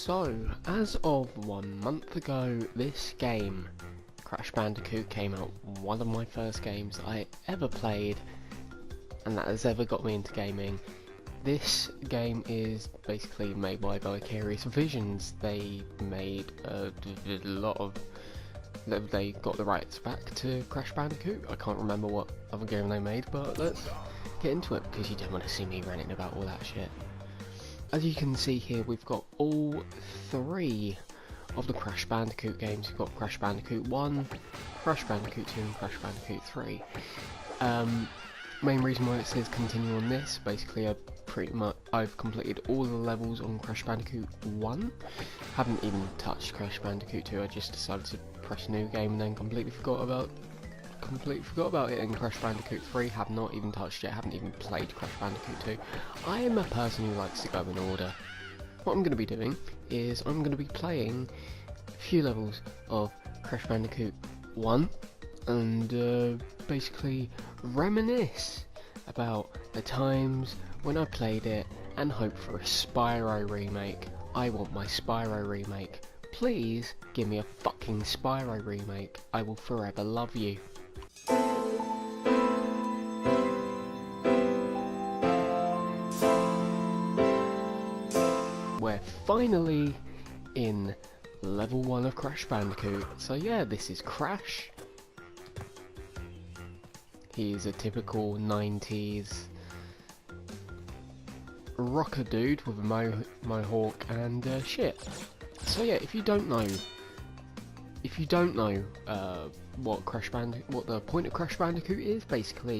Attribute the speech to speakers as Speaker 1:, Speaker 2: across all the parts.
Speaker 1: So, as of 1 month ago, this game, Crash Bandicoot, came out. One of my first games I ever played, and that has ever got me into gaming. This game is basically made by Vicarious Visions. They made a lot of... They got the rights back to Crash Bandicoot. I can't remember what other game they made, but let's get into it, because you don't want to see me ranting about all that shit. As you can see here, we've got all 3 of the Crash Bandicoot games. We've got Crash Bandicoot 1, Crash Bandicoot 2 and Crash Bandicoot 3. Main reason why it says continue on this, basically I've completed all the levels on Crash Bandicoot 1. Haven't even touched Crash Bandicoot 2, I just decided to press new game and then completely forgot about it. In Crash Bandicoot 3, have not even touched it, haven't even played Crash Bandicoot 2. I am a person who likes to go in order. What I'm going to be doing is I'm going to be playing a few levels of Crash Bandicoot 1 and basically reminisce about the times when I played it and hope for a Spyro remake. I want my Spyro remake. Please give me a fucking Spyro remake. I will forever love you. We're finally in level 1 of Crash Bandicoot. So yeah, this is Crash. He's a typical 90s rocker dude with a mohawk and shit. So yeah, if you don't know what the point of Crash Bandicoot is, basically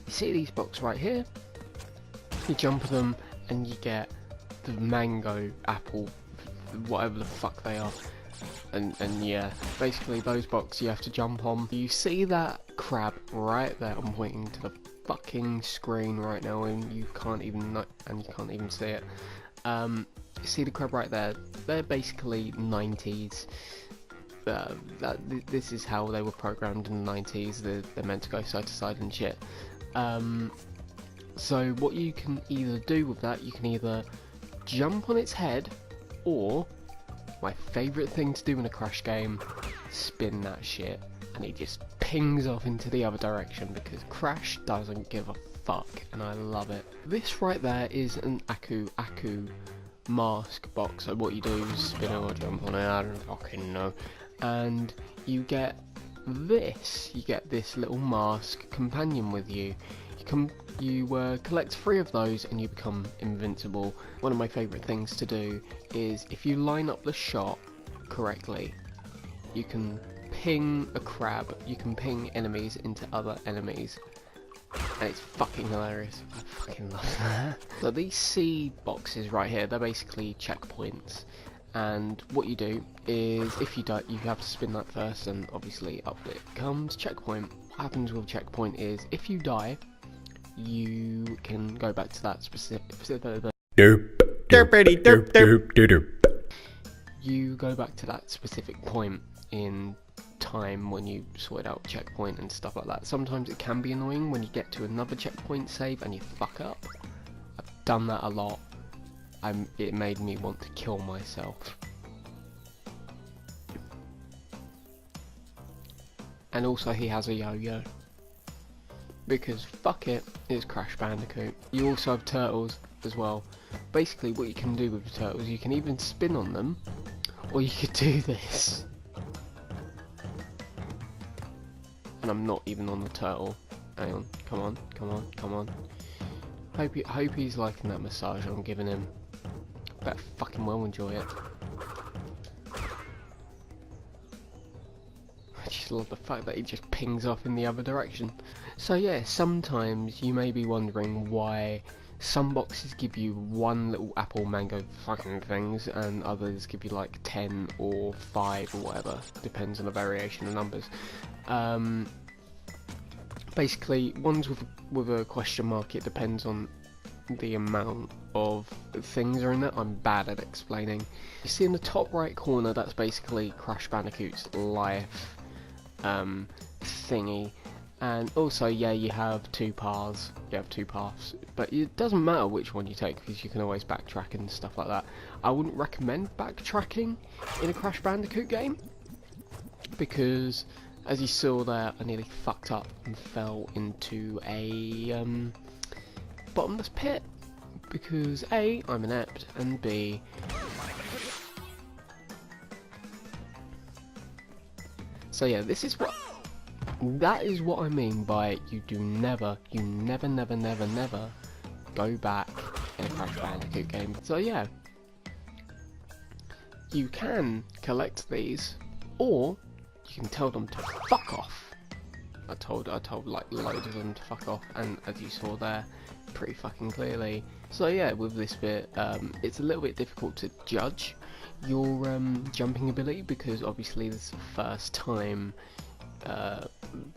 Speaker 1: you see these blocks right here, you jump them and you get the mango, apple, whatever the fuck they are, and yeah, basically those blocks you have to jump on. You see that crab right there? I'm pointing to the fucking screen right now and you can't even see it. You see the crab right there? They're basically 90s. This is how they were programmed in the 90s. They're meant to go side to side and shit. So what you can either do with that, you can either jump on its head, or my favourite thing to do in a Crash game, spin that shit, and he just pings off into the other direction, because Crash doesn't give a fuck, and I love it. This right there is an Aku mask box. So what you do is spin it or jump on it, I don't fucking know, and you get this little mask companion with you. You collect 3 of those and you become invincible. One of my favourite things to do is, if you line up the shot correctly, you can ping a crab, you can ping enemies into other enemies, and it's fucking hilarious. I fucking love that. So these C boxes right here, they're basically checkpoints, and what you do is, if you die, you have to spin that first, and obviously up it comes checkpoint. What happens with checkpoint is, if you die, you can go back to that You go back to that specific point in time when you sort out checkpoint and stuff like that. Sometimes it can be annoying when you get to another checkpoint save and you fuck up. I've done that a lot. It made me want to kill myself. And also he has a yo-yo, because fuck it, it's Crash Bandicoot. You also have turtles as well. Basically what you can do with the turtles, you can even spin on them, or you could do this. And I'm not even on the turtle. Hang on, come on. Hope he's liking that massage I'm giving him. Better fucking well enjoy it. I just love the fact that he just pings off in the other direction. So yeah, sometimes you may be wondering why some boxes give you 1 little apple mango fucking things and others give you like 10 or 5 or whatever, depends on the variation of numbers. Basically, ones with a question mark, it depends on the amount of things are in it. I'm bad at explaining. You see in the top right corner, that's basically Crash Bandicoot's life thingy, And also, yeah, you have two paths. But it doesn't matter which one you take because you can always backtrack and stuff like that. I wouldn't recommend backtracking in a Crash Bandicoot game because, as you saw there, I nearly fucked up and fell into a bottomless pit because A, I'm inept, and B, so yeah, that is what I mean by you never go back in a Crash Bandicoot game. So yeah, you can collect these, or you can tell them to fuck off. I told like loads of them to fuck off, and as you saw there, pretty fucking clearly. So yeah, with this bit, it's a little bit difficult to judge your jumping ability because obviously this is the first time.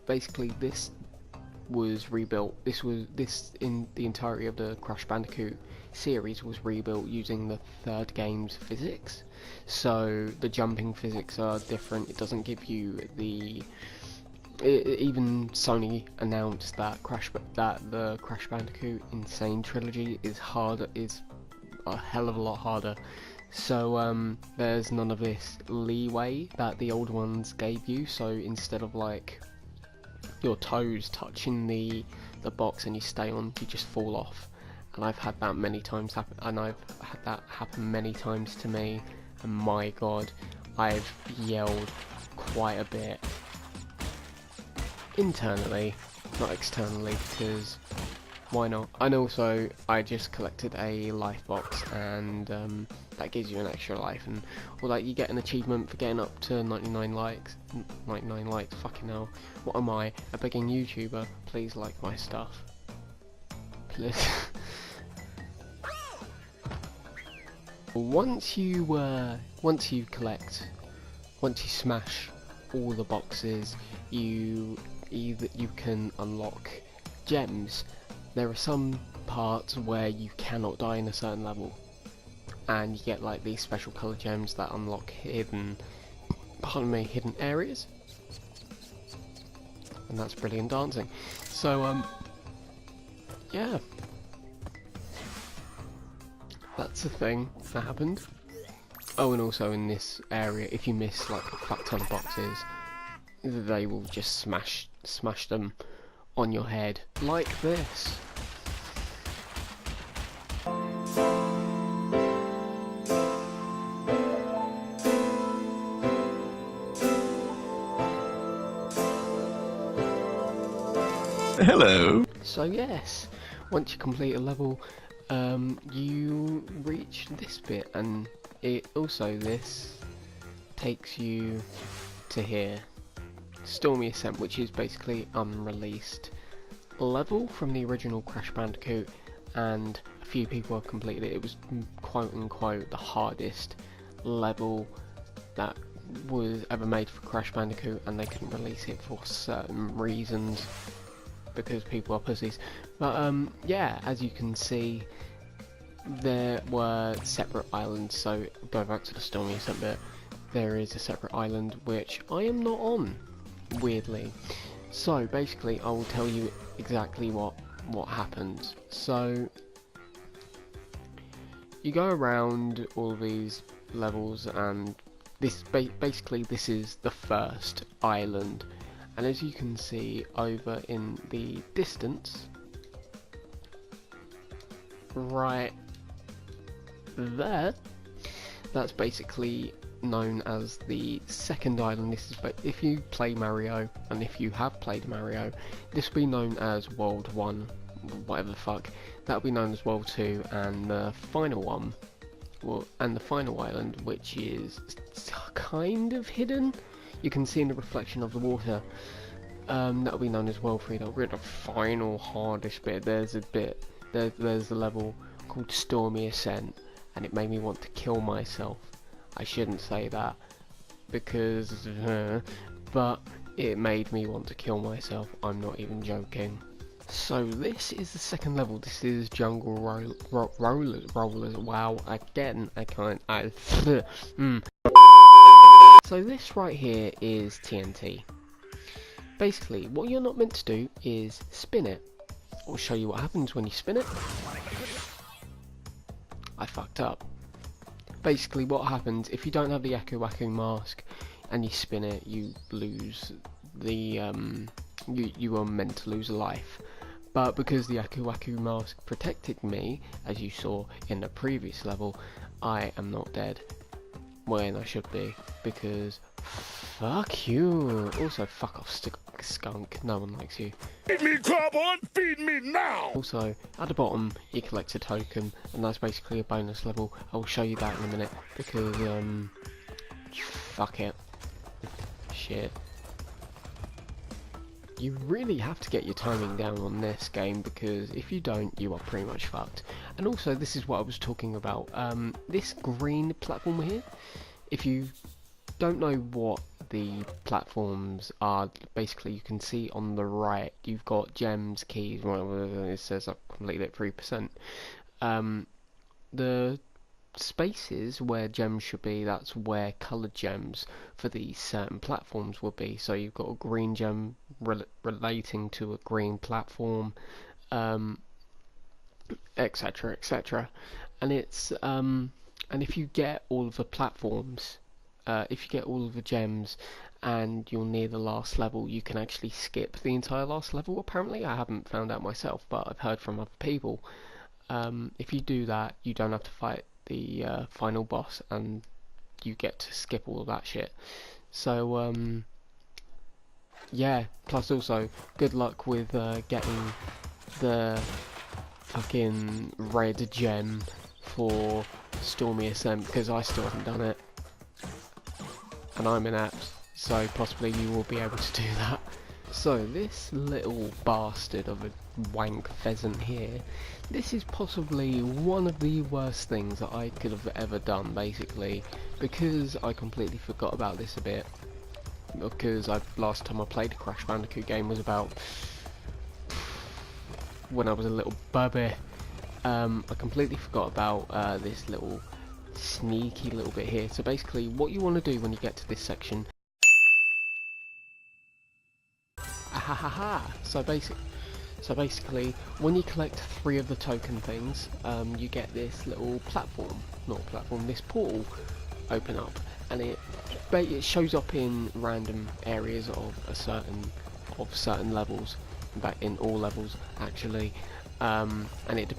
Speaker 1: Basically, this was rebuilt. This in the entirety of the Crash Bandicoot series was rebuilt using the third game's physics. So the jumping physics are different. It doesn't give you the. Even Sony announced that the Crash Bandicoot Insane Trilogy is a hell of a lot harder. So there's none of this leeway that the old ones gave you. So instead of like your toes touching the box and you stay on, you just fall off. And I've had that many times happen, and I've had that happen many times to me. And my God, I've yelled quite a bit internally, not externally, because why not? And also, I just collected a life box, and that gives you an extra life, and or like you get an achievement for getting up to 99 likes. 99 likes, fucking hell. What am I, a begging YouTuber? Please like my stuff. Please. Once you smash all the boxes, you can unlock gems. There are some parts where you cannot die in a certain level, and you get like these special colour gems that unlock hidden areas, and that's brilliant dancing. So yeah, that's the thing that happened. Oh, and also in this area, if you miss like a fuck ton of boxes, they will just smash them on your head like this.
Speaker 2: Hello.
Speaker 1: So yes, once you complete a level, you reach this bit, and this takes you to here, Stormy Ascent, which is basically unreleased level from the original Crash Bandicoot, and a few people have completed it. It was quote unquote the hardest level that was ever made for Crash Bandicoot, and they couldn't release it for certain reasons because people are pussies. But yeah, as you can see, there were separate islands. So go back to the Stormy Ascent bit. There is a separate island which I am not on, weirdly. So basically, I will tell you exactly what happens. So you go around all these levels, and this basically this is the first island. And as you can see over in the distance, right there, that's basically known as the second island. This is, if you play Mario, and if you have played Mario, this will be known as World 1, whatever the fuck. That'll be known as World 2, and the final one, and the final island, which is kind of hidden. You can see in the reflection of the water. That'll be known as World 3. That'll be the final hardest bit. There's a level called Stormy Ascent, and it made me want to kill myself. I shouldn't say that because, but it made me want to kill myself. I'm not even joking. So this is the second level. This is Jungle Rollers. Wow, again, I can't. So this right here is TNT. Basically, what you're not meant to do is spin it. I'll show you what happens when you spin it. I fucked up. Basically, what happens if you don't have the Aku Aku mask and you spin it, you lose the you are meant to lose a life. But because the Aku Aku mask protected me, as you saw in the previous level, I am not dead when I should be, because fuck you. Also, fuck off, skunk. No one likes you.
Speaker 2: Feed me, Carbon! Feed me now!
Speaker 1: Also, at the bottom, you collect a token, and that's basically a bonus level. I'll show you that in a minute, because, fuck it. Shit. You really have to get your timing down on this game, because if you don't, you are pretty much fucked. And also, this is what I was talking about. This green platform here, if you don't know what the platforms are, basically you can see on the right, you've got gems, keys, whatever it says, I've completed it 3%. The spaces where gems should be, that's where coloured gems for these certain platforms will be. So you've got a green gem relating to a green platform, etc, etc. And it's and if you get all of the platforms, if you get all of the gems and you're near the last level, you can actually skip the entire last level. Apparently, I haven't found out myself, but I've heard from other people. If you do that, you don't have to fight the final boss, and you get to skip all of that shit. So yeah, plus also good luck with getting the fucking red gem for Stormy Ascent, because I still haven't done it, and I'm in apps, so possibly you will be able to do that. So this little bastard of a wank pheasant here, this is possibly one of the worst things that I could have ever done, basically, because I completely forgot about this a bit, because last time I played a Crash Bandicoot game was about when I was a little bubby. I completely forgot about this little sneaky little bit here. So basically what you want to do when you get to this section, so basically when you collect 3 of the token things, you get this little this portal open up, and it shows up in random areas of certain levels, in fact in all levels actually, and it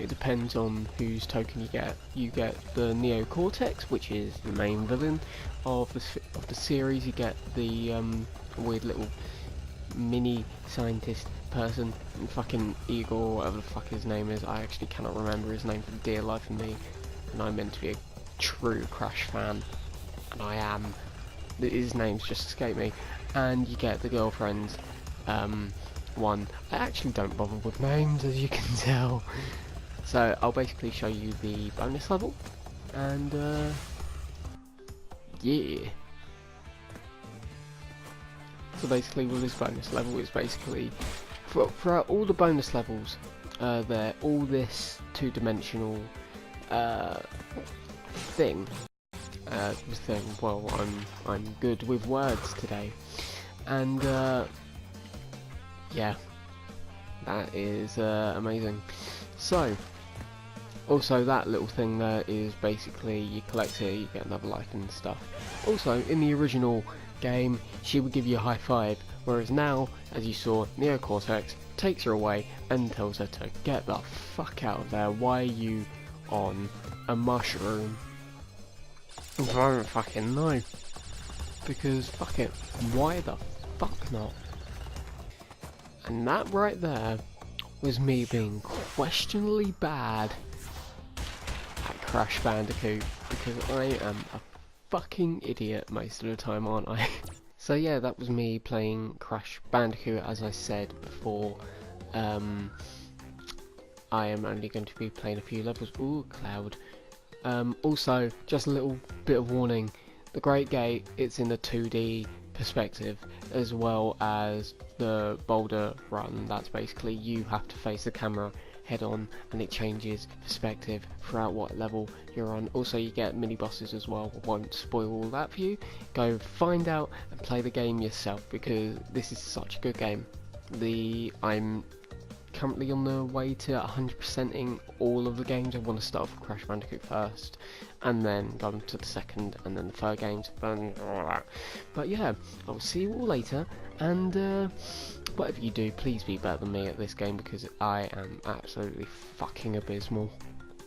Speaker 1: depends on whose token you get. You get the Neo Cortex, which is the main villain of the series. You get the weird little mini scientist person, fucking Eagle, whatever the fuck his name is. I actually cannot remember his name for the dear life of me, and I'm meant to be a true Crash fan, and I am. His name's just escaped me. And you get the girlfriend one. I actually don't bother with names, as you can tell. So I'll basically show you the bonus level, and yeah. So basically with this bonus level, it's basically throughout all the bonus levels, they're all this two-dimensional thing. Well, I'm good with words today, and yeah, that is amazing. So also that little thing there is basically you collect it, you get another life and stuff. Also in the original game she would give you a high five, whereas now, as you saw, Neo Cortex takes her away and tells her to get the fuck out of there. Why are you on a mushroom? I don't fucking know, because fuck it, why the fuck not? And that right there was me being questionably bad at Crash Bandicoot, because I am a fucking idiot most of the time, aren't I? So yeah, that was me playing Crash Bandicoot. As I said before, I am only going to be playing a few levels. Ooh, cloud. Also, just a little bit of warning, the Great Gate, it's in the 2D perspective, as well as the boulder run. That's basically you have to face the camera head on, and it changes perspective throughout what level you're on. Also, you get mini bosses as well. Won't spoil all that for you. Go find out and play the game yourself, because this is such a good game. I'm currently on the way to 100%ing all of the games. I want to start off with Crash Bandicoot first, and then go on to the second, and then the third games, and all that. But yeah, I'll see you all later, and whatever you do, please be better than me at this game, because I am absolutely fucking abysmal.